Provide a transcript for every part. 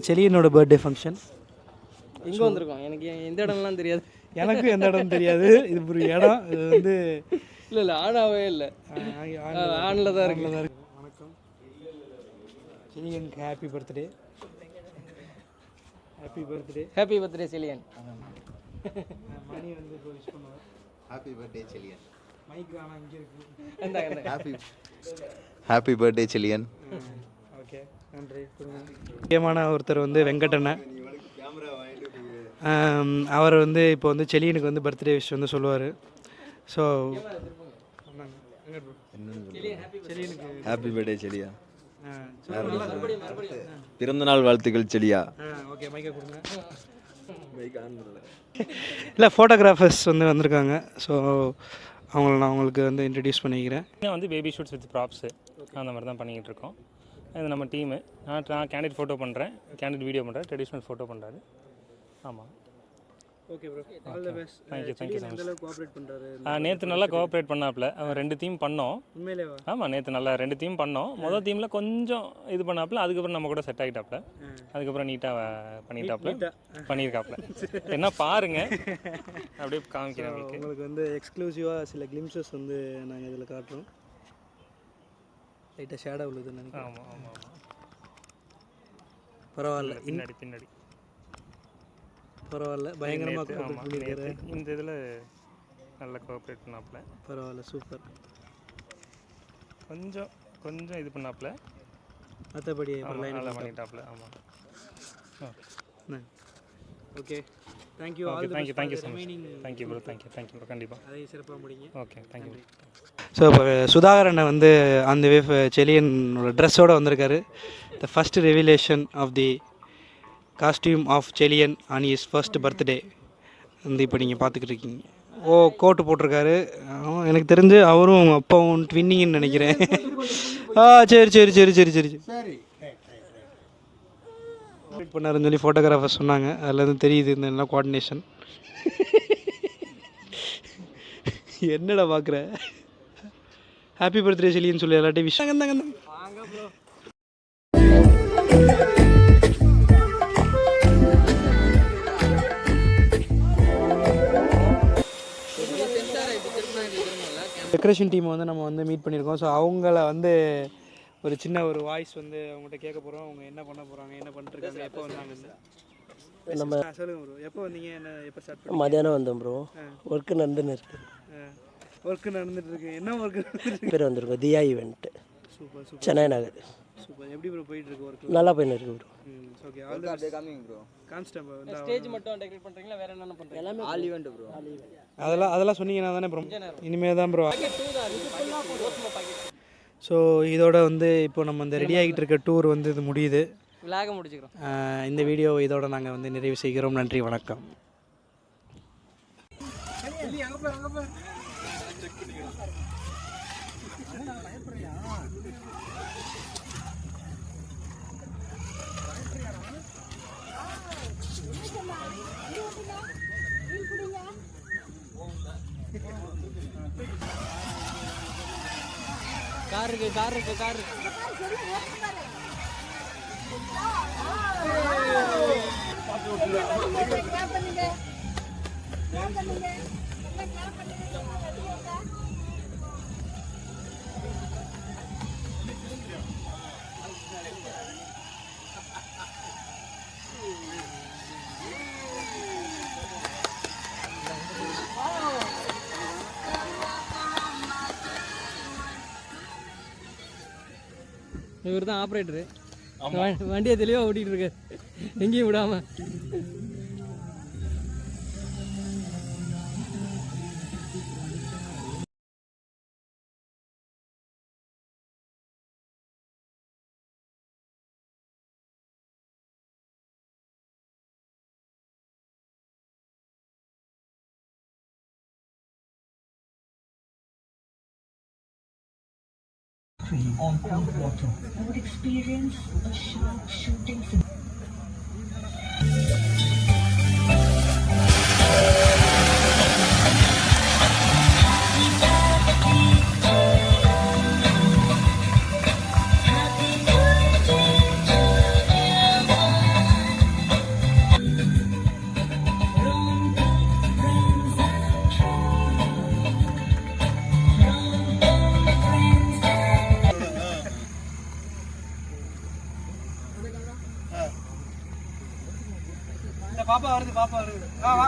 செலியனோட birthday function இங்கே வந்திருக்கோம். எனக்கு எந்த இடம்லாம் தெரியாது. எனக்கும் எந்த இடம் தெரியாது. இது ஒரு இடம். இது வந்து இல்லை ஆனாவே இல்லை, ஆனில் தான் இருக்கு. வணக்கம் செலியனுக்கு happy birthday. Happy birthday Cheliyan. Mani வந்து விஷ் பண்ணுவார். Happy birthday Chezhiyan. மைக் ஆனால் இங்கே இருக்கு. Happy birthday Chezhiyan. ஓகே, நன்றி. முக்கியமான ஒருத்தர் வந்து வெங்கடண்ணன். அவர் வந்து இப்போ வந்து செலியனுக்கு வந்து பர்த்டே விஷ் வந்து சொல்லுவார். ஸோ செலியனுக்கு ஹாப்பி பர்த்டே செலியா. பிறந்தநாள் வாழ்த்துக்கள் செலியா. ஓகே, மைக்கை கொடுங்க. இல்லை, ஃபோட்டோகிராஃபர்ஸ் வந்து வந்திருக்காங்க. ஸோ நான் அவங்களுக்கு வந்து இன்ட்ரடியூஸ் பண்ணிக்கிறேன். வந்து பேபி ஷூட்ஸ் வித் ப்ராப்ஸு அந்த மாதிரி தான் பண்ணிக்கிட்டு இருக்கோம். இது நம்ம டீமு. நான் கேண்டிட் ஃபோட்டோ பண்ணுறேன், கேண்டிட் வீடியோ பண்ணுறேன், ட்ரெடிஷ்னல் ஃபோட்டோ பண்ணுறாரு. ஆமாம். Okay bro, all the best. Thank you so much. Cooperate பண்ணுறாரு. நேற்று நல்லா கோஆப்ரேட் பண்ணாப்புல. அவன் 2 தீம் பண்ணோம். உண்மையிலேவா? ஆமாம், நேற்று நல்லா 2 தீம் பண்ணோம். மொதல் தீமில் கொஞ்சம் இது பண்ணாப்புல, அதுக்கப்புறம் நம்ம கூட செட் ஆகிட்டாப்புல. அதுக்கப்புறம் நீட்டாக பண்ணியிருக்காப்புல. என்ன பாருங்க, அப்படியே காமிக்கிறேன் உங்களுக்கு வந்து எக்ஸ்க்ளூசிவாக சில கிளிம்சஸ் வந்து நாங்கள் இதில் காட்டுறோம். லைட்டாக ஷேடாக உள்ளதுன்னு நினைக்கிறேன். ஆமாம் ஆமாம் ஆமாம், பரவாயில்ல. பின்னாடி பரவாயில்ல, பயங்கரமாக கோஆப்ரேட் பண்ணியிருக்காரு. இந்த இதில் நல்லா கோஆப்ரேட் பண்ணாப்புல. பரவாயில்ல, சூப்பர். கொஞ்சம் இது பண்ணாப்புல, மற்றபடி நல்லா பண்ணிட்டாப்புல. ஆமாம். Okay, thank you. Thank you so much. Thank you bro, thank you bro. கண்டிப்பாக அதையும் சிறப்பாக முடிங்க. Okay, thank you. ஸோ இப்போ சுதாகரனை வந்து அந்த செலியனோட ட்ரெஸ்ஸோடு வந்திருக்காரு. The first revelation of the costume of Cheliyan on his first birthday வந்து இப்போ நீங்கள் பார்த்துக்கிட்டு இருக்கீங்க. கோட்டு போட்டிருக்காரு. எனக்கு தெரிஞ்சு அவரும் அவங்க அப்பாவும் ட்வின்னிங்னு நினைக்கிறேன். சரி பண்ணாருன்னு சொல்லி ஃபோட்டோகிராஃபர் சொன்னாங்க. அதில் இருந்து தெரியுது இந்த எல்லாம் கோஆர்டினேஷன். என்னடா பார்க்குற? ஹாப்பி பர்த்டே செலியன்னு சொல்லி எல்லாட்டையும் விஷயம் தாங்க. டெக்கரேஷன் டீமை வந்து நம்ம வந்து மீட் பண்ணியிருக்கோம். ஸோ அவங்கள வந்து ஒரு சின்ன ஒரு வாய்ஸ் வந்து அவங்கள்ட்ட கேட்க போகிறோம். அவங்க என்ன பண்ண போகிறாங்க, என்ன பண்ணிட்டுருக்காங்க, எப்போ வந்தாங்க நம்ம சொல்லுங்க ப்ரோ. எப்போ வந்தீங்க, எப்போ ஸ்டார்ட் பண்ணி? மதியானம் வந்தோம் ப்ரோ. ஒர்க்கு நடந்துன்னு இருக்கு. என்ன ஒர்க்கு பேர் வந்திருக்கோம்? தியா ஈவெண்ட். சூப்பர். சென்னை நகர். சூப்பர். எப்படி ப்ரோ போயிட்டு இருக்கு ஒர்க்? நல்லா போயின்னு இருக்கு bro. Okay, all the best. Coming bro. Constable வந்து ஸ்டேஜ் மட்டும் டெக்கரேட் பண்றீங்களா, வேற என்னென்ன பண்றீங்க? எல்லாமே ஆல் ஈவெண்ட் ப்ரோ. அதெல்லாம் சொன்னீங்கன்னா தானே ப்ரோ. இனிமேல் தான் ப்ரோ. ஸோ இதோட வந்து இப்போ நம்ம இந்த ரெடி ஆகிட்டு இருக்க டூர் வந்து இது முடியுது. விலாக முடிச்சுக்கிறோம். இந்த வீடியோ இதோட நாங்கள் வந்து நிறைவு செய்கிறோம். நன்றி, வணக்கம். கார் இருக்கு. இவர் தான் ஆப்ரேட்டரு. வண்டியை தெளிவாக ஓட்டிகிட்டு இருக்கு, எங்கேயும் விடாமல். On cold water, I would experience a shark shooting. பாப்பா வருது வா.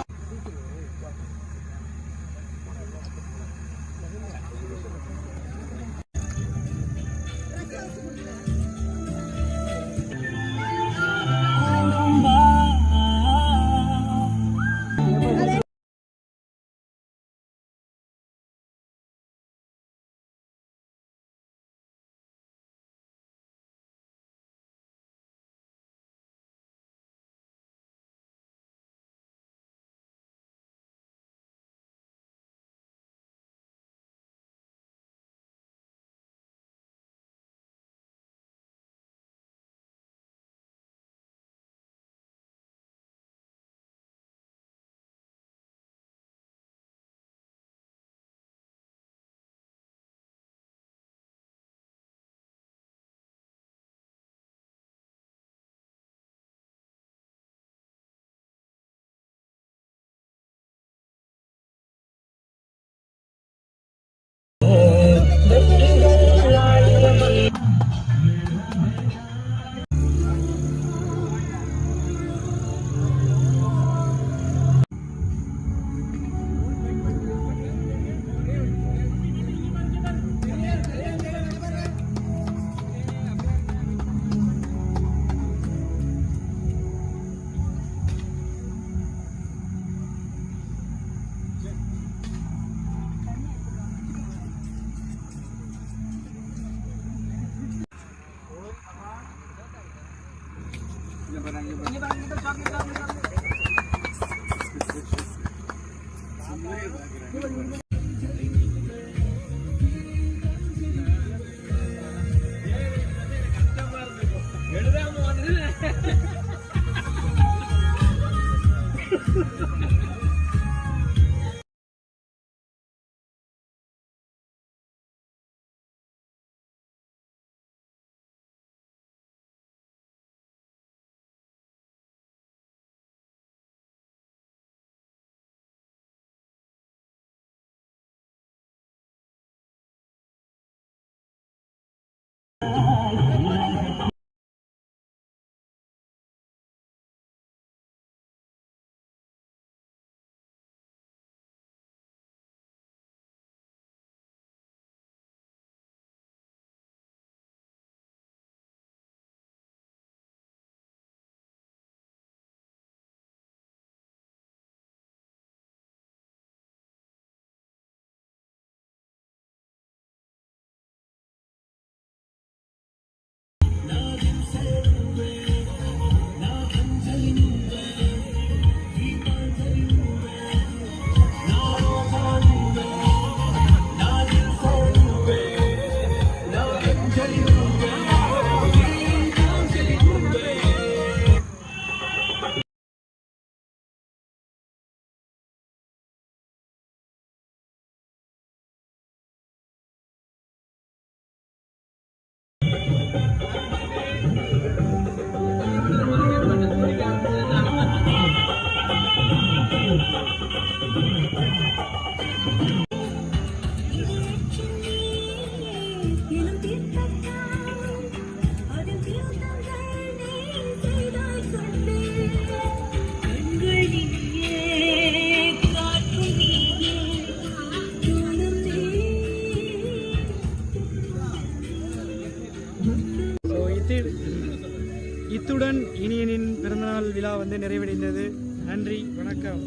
இத்துடன் இனியனின் பிறந்தநாள் விழா வந்து நிறைவடைந்தது. நன்றி, வணக்கம்.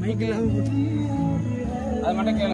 மைக்கெல்லாம் அது மட்டும் கேளு.